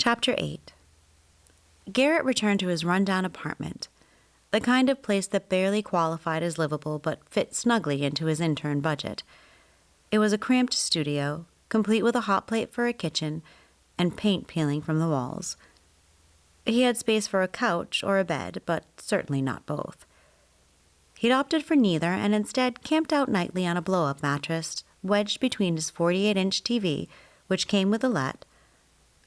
Chapter 8. Garrett returned to his rundown apartment, the kind of place that barely qualified as livable but fit snugly into his intern budget. It was a cramped studio, complete with a hot plate for a kitchen and paint peeling from the walls. He had space for a couch or a bed, but certainly not both. He'd opted for neither and instead camped out nightly on a blow-up mattress wedged between his 48-inch TV, which came with a let,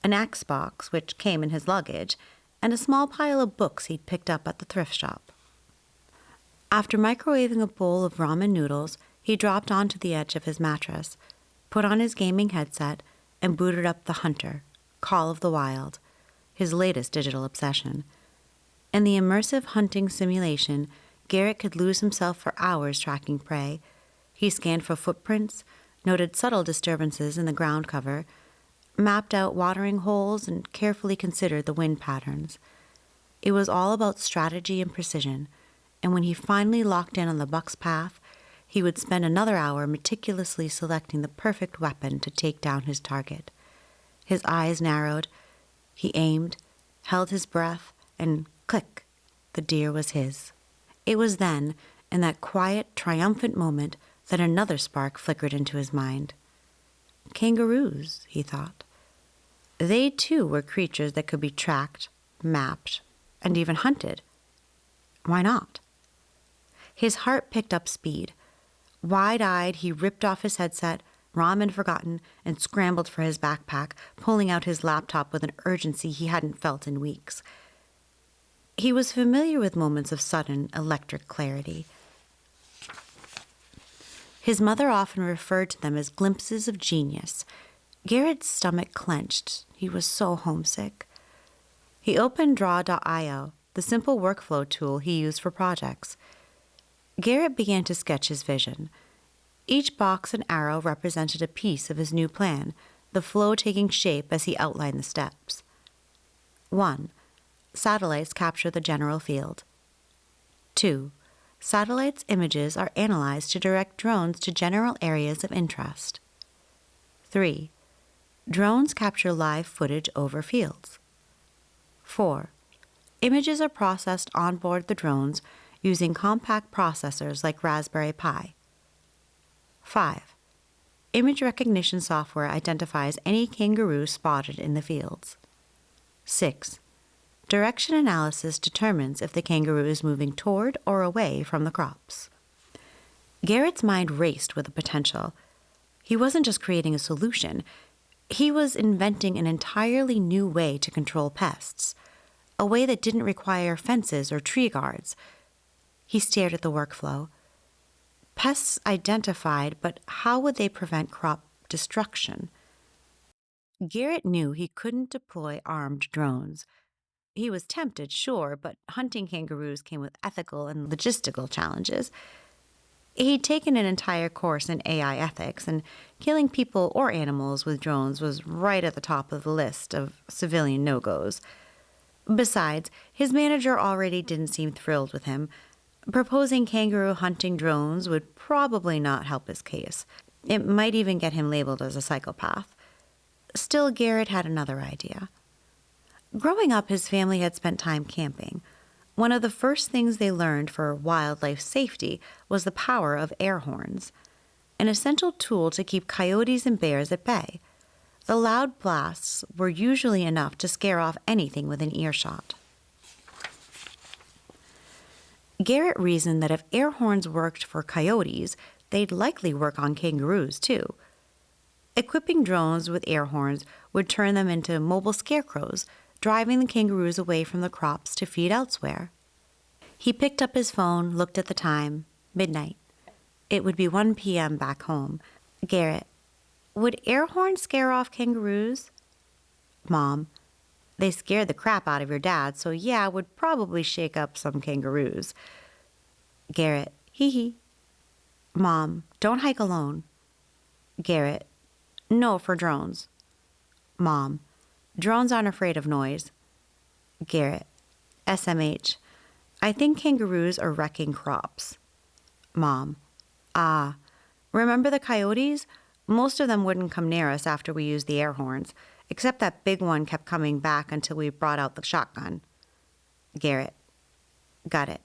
an Xbox, which came in his luggage, and a small pile of books he'd picked up at the thrift shop. After microwaving a bowl of ramen noodles, he dropped onto the edge of his mattress, put on his gaming headset, and booted up The Hunter, Call of the Wild, his latest digital obsession. In the immersive hunting simulation, Garrett could lose himself for hours tracking prey. He scanned for footprints, noted subtle disturbances in the ground cover, mapped out watering holes, and carefully considered the wind patterns. It was all about strategy and precision, and when he finally locked in on the buck's path, he would spend another hour meticulously selecting the perfect weapon to take down his target. His eyes narrowed, he aimed, held his breath, and click, the deer was his. It was then, in that quiet, triumphant moment, that another spark flickered into his mind. Kangaroos, he thought. They, too, were creatures that could be tracked, mapped, and even hunted. Why not? His heart picked up speed. Wide-eyed, he ripped off his headset, ramen forgotten, and scrambled for his backpack, pulling out his laptop with an urgency he hadn't felt in weeks. He was familiar with moments of sudden, electric clarity. His mother often referred to them as glimpses of genius. Garrett's stomach clenched. He was so homesick. He opened Draw.io, the simple workflow tool he used for projects. Garrett began to sketch his vision. Each box and arrow represented a piece of his new plan, the flow taking shape as he outlined the steps. 1. Satellites capture the general field. 2. Satellites' images are analyzed to direct drones to general areas of interest. 3. Drones capture live footage over fields. 4. Images are processed on board the drones using compact processors like Raspberry Pi. 5. Image recognition software identifies any kangaroo spotted in the fields. 6. Direction analysis determines if the kangaroo is moving toward or away from the crops. Garrett's mind raced with the potential. He wasn't just creating a solution. He was inventing an entirely new way to control pests, a way that didn't require fences or tree guards. He stared at the workflow. Pests identified, but how would they prevent crop destruction? Garrett knew he couldn't deploy armed drones. He was tempted, sure, but hunting kangaroos came with ethical and logistical challenges. He'd taken an entire course in AI ethics, and killing people or animals with drones was right at the top of the list of civilian no-goes. Besides, his manager already didn't seem thrilled with him. Proposing kangaroo hunting drones would probably not help his case. It might even get him labeled as a psychopath. Still, Garrett had another idea. Growing up, his family had spent time camping. One of the first things they learned for wildlife safety was the power of air horns, an essential tool to keep coyotes and bears at bay. The loud blasts were usually enough to scare off anything within earshot. Garrett reasoned that if air horns worked for coyotes, they'd likely work on kangaroos, too. Equipping drones with air horns would turn them into mobile scarecrows, driving the kangaroos away from the crops to feed elsewhere. He picked up his phone, looked at the time. Midnight. It would be 1 p.m. back home. Garrett: would air horns scare off kangaroos? Mom: they scared the crap out of your dad, so yeah, would probably shake up some kangaroos. Garrett: hee hee. Mom: don't hike alone. Garrett: no, for drones. Mom: drones aren't afraid of noise. Garrett: SMH. I think kangaroos are wrecking crops. Mom: remember the coyotes? Most of them wouldn't come near us after we used the air horns. except that big one kept coming back until we brought out the shotgun. Garrett. Got it.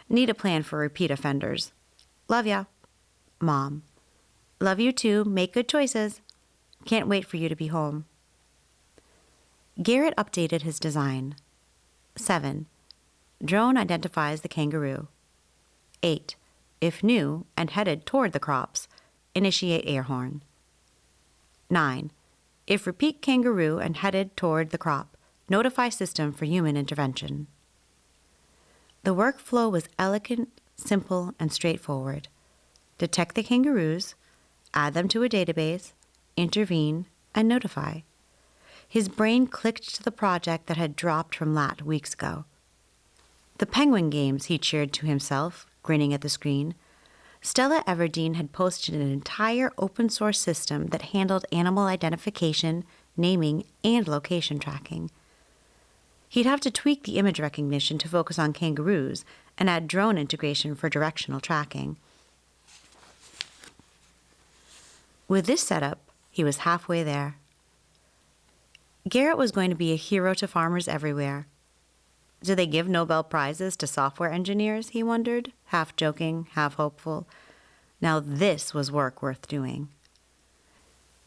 Need a plan for repeat offenders. Love ya. Mom. Love you too. Make good choices. Can't wait for you to be home. Garrett updated his design. 7. Drone identifies the kangaroo. 8. If new and headed toward the crops, initiate air horn. 9. If repeat kangaroo and headed toward the crop, notify system for human intervention. The workflow was elegant, simple, and straightforward. Detect the kangaroos, add them to a database, intervene, and notify. His brain clicked to the project that had dropped from Lat weeks ago. The penguin games, he cheered to himself, grinning at the screen. Stella Everdeen had posted an entire open-source system that handled animal identification, naming, and location tracking. He'd have to tweak the image recognition to focus on kangaroos and add drone integration for directional tracking. With this setup, he was halfway there. Garrett was going to be a hero to farmers everywhere. Do they give Nobel Prizes to software engineers, he wondered, half joking, half hopeful. Now this was work worth doing.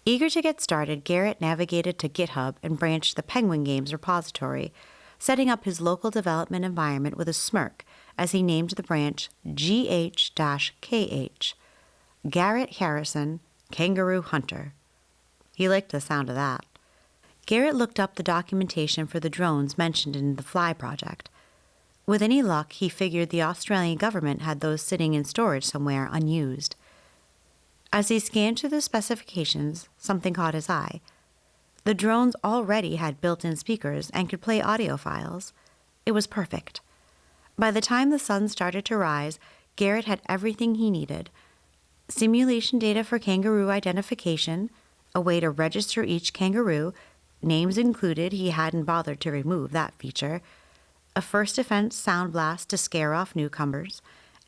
Eager to get started, Garrett navigated to GitHub and branched the Penguin Games repository, setting up his local development environment with a smirk as he named the branch GH-KH, Garrett Harrison, Kangaroo Hunter. He liked the sound of that. Garrett looked up the documentation for the drones mentioned in the Fly project. With any luck, he figured the Australian government had those sitting in storage somewhere unused. As he scanned through the specifications, something caught his eye. The drones already had built-in speakers and could play audio files. It was perfect. By the time the sun started to rise, Garrett had everything he needed. Simulation data for kangaroo identification, a way to register each kangaroo, names included, he hadn't bothered to remove that feature, a first defense sound blast to scare off newcomers,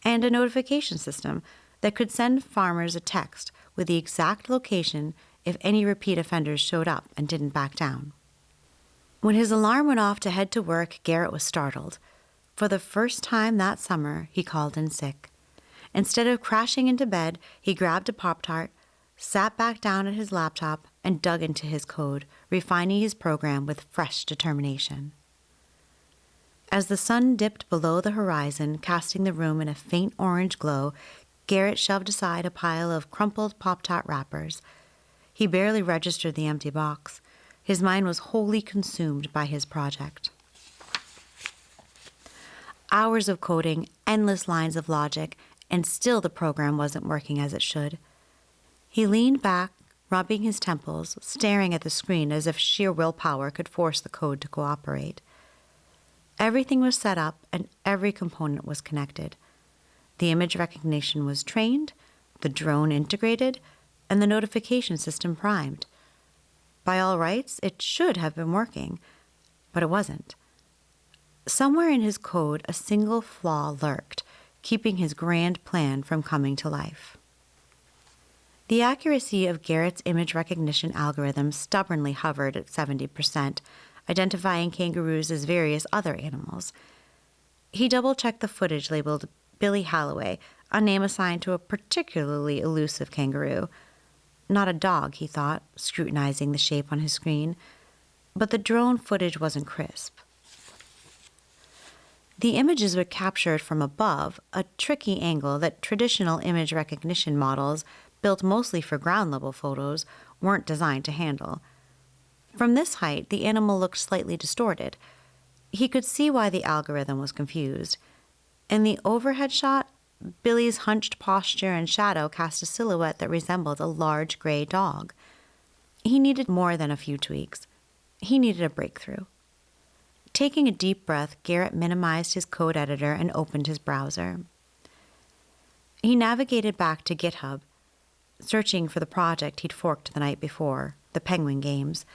and a notification system that could send farmers a text with the exact location if any repeat offenders showed up and didn't back down. When his alarm went off to head to work, Garrett was startled. For the first time that summer, he called in sick. Instead of crashing into bed, he grabbed a Pop-Tart, sat back down at his laptop, and dug into his code, refining his program with fresh determination. As the sun dipped below the horizon, casting the room in a faint orange glow, Garrett shoved aside a pile of crumpled Pop-Tart wrappers. He barely registered the empty box. His mind was wholly consumed by his project. Hours of coding, endless lines of logic, and still the program wasn't working as it should. He leaned back, rubbing his temples, staring at the screen as if sheer willpower could force the code to cooperate. Everything was set up and every component was connected. The image recognition was trained, the drone integrated, and the notification system primed. By all rights, it should have been working, but it wasn't. Somewhere in his code, a single flaw lurked, keeping his grand plan from coming to life. The accuracy of Garrett's image recognition algorithm stubbornly hovered at 70%, identifying kangaroos as various other animals. He double-checked the footage labeled Billy Halloway, a name assigned to a particularly elusive kangaroo. Not a dog, he thought, scrutinizing the shape on his screen. But the drone footage wasn't crisp. The images were captured from above, a tricky angle that traditional image recognition models, built mostly for ground-level photos, weren't designed to handle. From this height, the animal looked slightly distorted. He could see why the algorithm was confused. In the overhead shot, Billy's hunched posture and shadow cast a silhouette that resembled a large gray dog. He needed more than a few tweaks. He needed a breakthrough. Taking a deep breath, Garrett minimized his code editor and opened his browser. He navigated back to GitHub, searching for the project he'd forked the night before, the Penguin Games.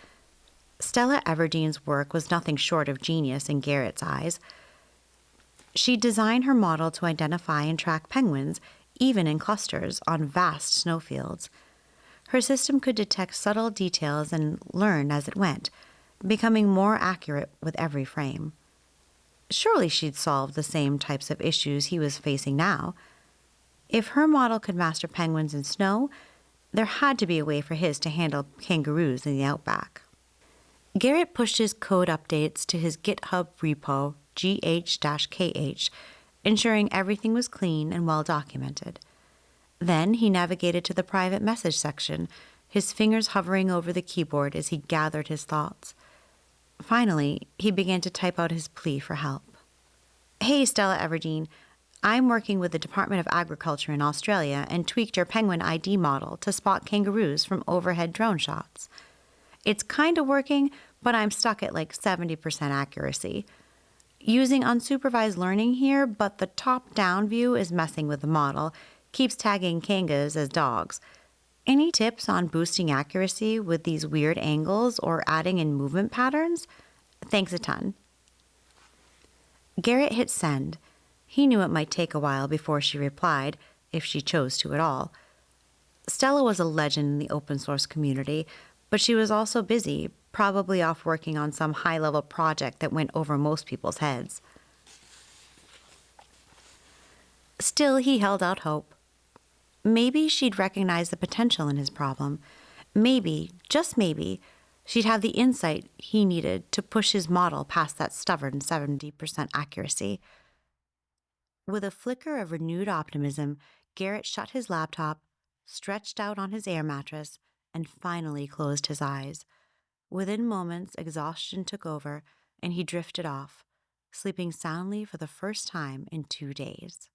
Stella Everdeen's work was nothing short of genius in Garrett's eyes. She designed her model to identify and track penguins, even in clusters, on vast snowfields. Her system could detect subtle details and learn as it went, becoming more accurate with every frame. Surely she'd solved the same types of issues he was facing now. If her model could master penguins in snow, there had to be a way for his to handle kangaroos in the outback. Garrett pushed his code updates to his GitHub repo, gh-kh, ensuring everything was clean and well documented. Then he navigated to the private message section, his fingers hovering over the keyboard as he gathered his thoughts. Finally, he began to type out his plea for help. "Hey, Stella Everdeen. I'm working with the Department of Agriculture in Australia and tweaked your penguin ID model to spot kangaroos from overhead drone shots. It's kind of working, but I'm stuck at like 70% accuracy. Using unsupervised learning here, but the top-down view is messing with the model, keeps tagging kangas as dogs. Any tips on boosting accuracy with these weird angles or adding in movement patterns? Thanks a ton." Garrett hit send. He knew it might take a while before she replied, if she chose to at all. Stella was a legend in the open source community, but she was also busy, probably off working on some high-level project that went over most people's heads. Still, he held out hope. Maybe she'd recognize the potential in his problem. Maybe, just maybe, she'd have the insight he needed to push his model past that stubborn 70% accuracy. With a flicker of renewed optimism, Garrett shut his laptop, stretched out on his air mattress, and finally closed his eyes. Within moments, exhaustion took over, and he drifted off, sleeping soundly for the first time in 2 days.